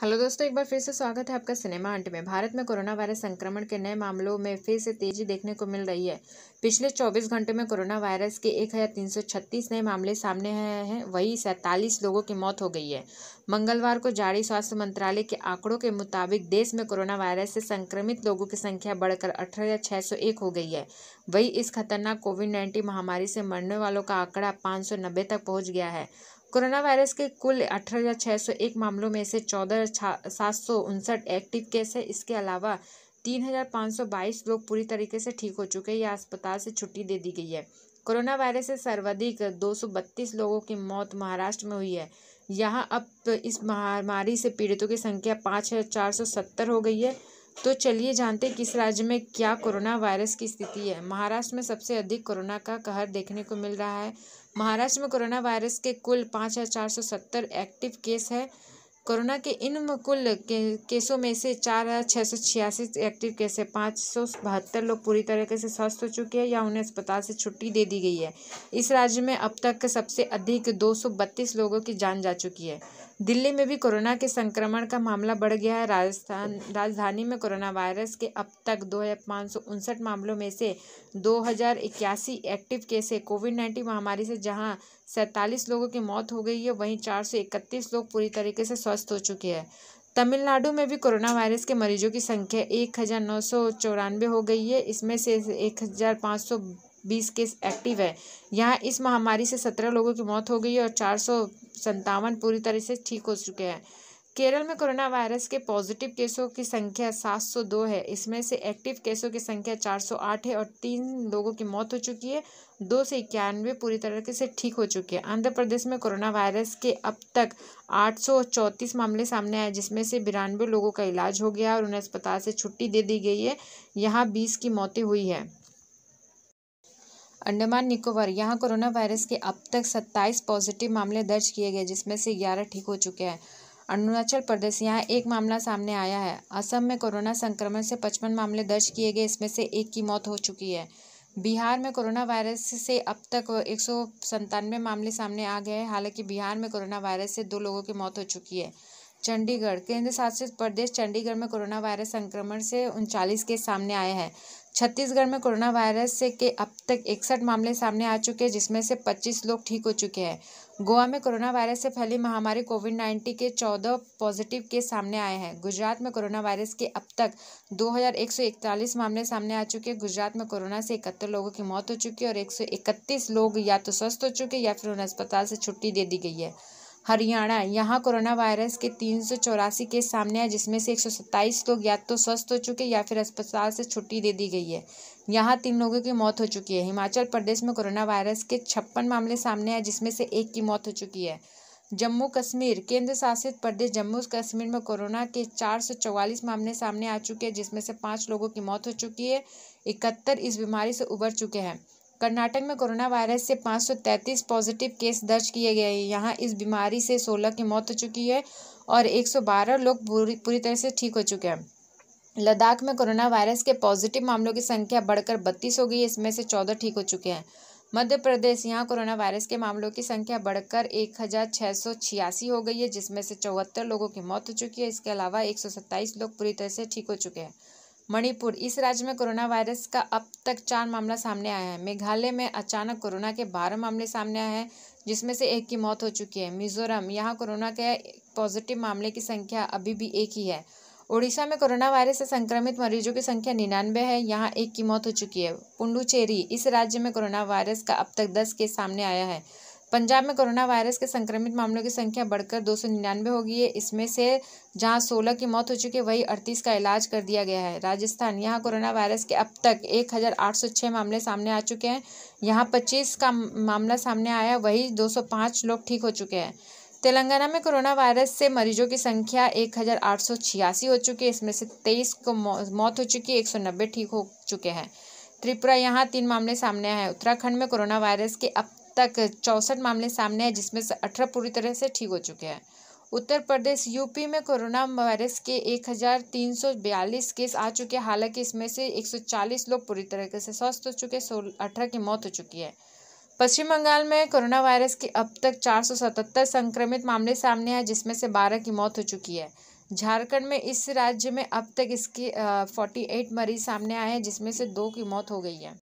Hello दोस्तों, एक बार फिर से स्वागत है आपका सिनेमा हंट में। भारत में कोरोना वायरस संक्रमण के नए मामलों में फिर से तेजी देखने को मिल रही है। पिछले 24 घंटों में कोरोना वायरस के 1336 नए मामले सामने आए हैं। वहीं 47 लोगों की मौत हो गई है। मंगलवार को जारी स्वास्थ्य मंत्रालय के आंकड़ों के मुताबिक देश में कोरोना वायरस से संक्रमित लोगों की संख्या बढ़कर 18,601 हो गई है। वहीं इस खतरनाक कोविड-19 महामारी से मरने वालों का आंकड़ा 590 तक पहुंच गया है। कोरोना वायरस के कुल 18,601 मामलों में से 14,759 एक्टिव केस है। इसके अलावा 3,522 लोग पूरी तरीके से ठीक हो चुके हैं या अस्पताल से छुट्टी दे दी गई है। कोरोना वायरस से सर्वाधिक 232 लोगों की मौत महाराष्ट्र में हुई है। यहां अब इस महामारी से पीड़ितों की संख्या 5,470 हो गई है। तो चलिए जानते हैं किस राज्य में क्या कोरोना वायरस की स्थिति है। महाराष्ट्र में सबसे अधिक कोरोना का कहर देखने को मिल रहा है। महाराष्ट्र में कोरोना वायरस के कुल 5,470 एक्टिव केस है। कोरोना के इन कुल केसों में से 4,686 एक्टिव केस है। 572 लोग पूरी तरीके से स्वस्थ हो चुके हैं या उन्हें अस्पताल से छुट्टी दे दी गई है। इस राज्य में अब तक सबसे अधिक 232 लोगों की जान जा चुकी है। दिल्ली में भी कोरोना के संक्रमण का मामला बढ़ गया है। राजधानी में कोरोना वायरस के अब तक 2,559 मामलों में से 2,081 एक्टिव केस है। कोविड-19 महामारी से जहां 47 लोगों की मौत हो गई है, वहीं 431 लोग पूरी तरीके से स्वस्थ हो चुके हैं। तमिलनाडु में भी कोरोना वायरस के मरीजों की संख्या 1,994 हो गई है। इसमें से 1,520 केस एक्टिव है। यहाँ इस महामारी से 17 लोगों की मौत हो गई है और 457 पूरी तरह से ठीक हो चुके हैं। केरल में कोरोना वायरस के पॉजिटिव केसों की संख्या 702 है। इसमें से एक्टिव केसों की संख्या 408 है और 3 लोगों की मौत हो चुकी है। 2 से 91 पूरी तरह से ठीक हो चुके हैं। आंध्र प्रदेश में कोरोना वायरस के अब तक 834 मामले सामने आए, जिसमें से 92 लोगों का इलाज हो गया और उन्हें अस्पताल से छुट्टी दे दी गई है। यहाँ 20 की मौतें हुई है। अंडमान निकोबार, यहाँ कोरोना वायरस के अब तक 27 पॉजिटिव मामले दर्ज किए गए, जिसमें से 11 ठीक हो चुके हैं। अरुणाचल प्रदेश, यहाँ एक मामला सामने आया है। असम में कोरोना संक्रमण से 55 मामले दर्ज किए गए, इसमें से 1 की मौत हो चुकी है। बिहार में कोरोना वायरस से अब तक 197 मामले सामने आ गए हैं। हालांकि बिहार में कोरोना वायरस से 2 लोगों की मौत हो चुकी है। चंडीगढ़, केंद्र शासित प्रदेश चंडीगढ़ में कोरोना वायरस संक्रमण से 39 केस सामने आए हैं। छत्तीसगढ़ में कोरोना वायरस से के अब तक 61 मामले सामने आ चुके हैं, जिसमें से 25 लोग ठीक हो चुके हैं। गोवा में कोरोना वायरस से फैली महामारी कोविड-19 के 14 पॉजिटिव केस सामने आए हैं। गुजरात में कोरोना वायरस के अब तक 2,141 मामले सामने आ चुके हैं। गुजरात में कोरोना से 71 लोगों की मौत हो चुकी है और 131 लोग या तो स्वस्थ हो चुके हैं या फिर उन्हें अस्पताल से छुट्टी दे दी गई है। हरियाणा, यहाँ कोरोना वायरस के 384 केस सामने आए, जिसमें से 127 लोग या तो स्वस्थ हो चुके या फिर अस्पताल से छुट्टी दे दी गई है। यहाँ 3 लोगों की मौत हो चुकी है। हिमाचल प्रदेश में कोरोना वायरस के 56 मामले सामने आए, जिसमें से 1 की मौत हो चुकी है। जम्मू कश्मीर, केंद्र शासित प्रदेश जम्मू कश्मीर में कोरोना के 444 मामले सामने आ चुके हैं, जिसमें से 5 लोगों की मौत हो चुकी है। 71 इस बीमारी से उबर चुके हैं। कर्नाटक में कोरोना वायरस से 533 पॉजिटिव केस दर्ज किए गए हैं। यहाँ इस बीमारी से 16 की मौत हो चुकी है और 112 लोग पूरी तरह से ठीक हो चुके हैं। लद्दाख में कोरोना वायरस के पॉजिटिव मामलों की संख्या बढ़कर 32 हो गई है। इसमें से 14 ठीक हो चुके हैं। मध्य प्रदेश, यहाँ कोरोना वायरस के मामलों की संख्या बढ़कर 1,686 हो गई है, जिसमें से 74 लोगों की मौत हो चुकी है। इसके अलावा 127 लोग पूरी तरह से ठीक हो चुके हैं। मणिपुर, इस राज्य में कोरोना वायरस का अब तक 4 मामला सामने आया है। मेघालय में अचानक कोरोना के 12 मामले सामने आए हैं, जिसमें से 1 की मौत हो चुकी है। मिजोरम, यहाँ कोरोना के पॉजिटिव मामले की संख्या अभी भी 1 ही है। ओडिशा में कोरोना वायरस से संक्रमित मरीजों की संख्या 99 है। यहाँ 1 की मौत हो चुकी है। पुडुचेरी, इस राज्य में कोरोना वायरस का अब तक 10 केस सामने आया है। पंजाब में कोरोना वायरस के संक्रमित मामलों की संख्या बढ़कर 299 हो गई है। इसमें से जहां 16 की मौत हो चुकी है, वहीं 38 का इलाज कर दिया गया है। राजस्थान, यहाँ कोरोना वायरस के अब तक 1,806 मामले सामने आ चुके हैं। यहाँ 25 का मामला सामने आया, वहीं 205 लोग ठीक हो चुके हैं। तेलंगाना में कोरोना वायरस से मरीजों की संख्या 1,886 हो चुकी है। इसमें से 23 को मौत हो चुकी है, 190 ठीक हो चुके हैं। त्रिपुरा, यहाँ 3 मामले सामने आए हैं। उत्तराखंड में कोरोना वायरस के अब तक 64 मामले सामने हैं, जिसमें से 18 पूरी तरह से ठीक हो चुके हैं। उत्तर प्रदेश, यूपी में कोरोना वायरस के 1,342 केस आ चुके हैं। हालांकि इसमें से 140 लोग पूरी तरह से स्वस्थ हो चुके हैं, 18 की मौत हो चुकी है। पश्चिम बंगाल में कोरोना वायरस के अब तक 477 संक्रमित मामले सामने आए, जिसमें से 12 की मौत हो चुकी है। झारखंड में इस राज्य में अब तक इसके 48 मरीज सामने आए हैं, जिसमें से 2 की मौत हो गई है।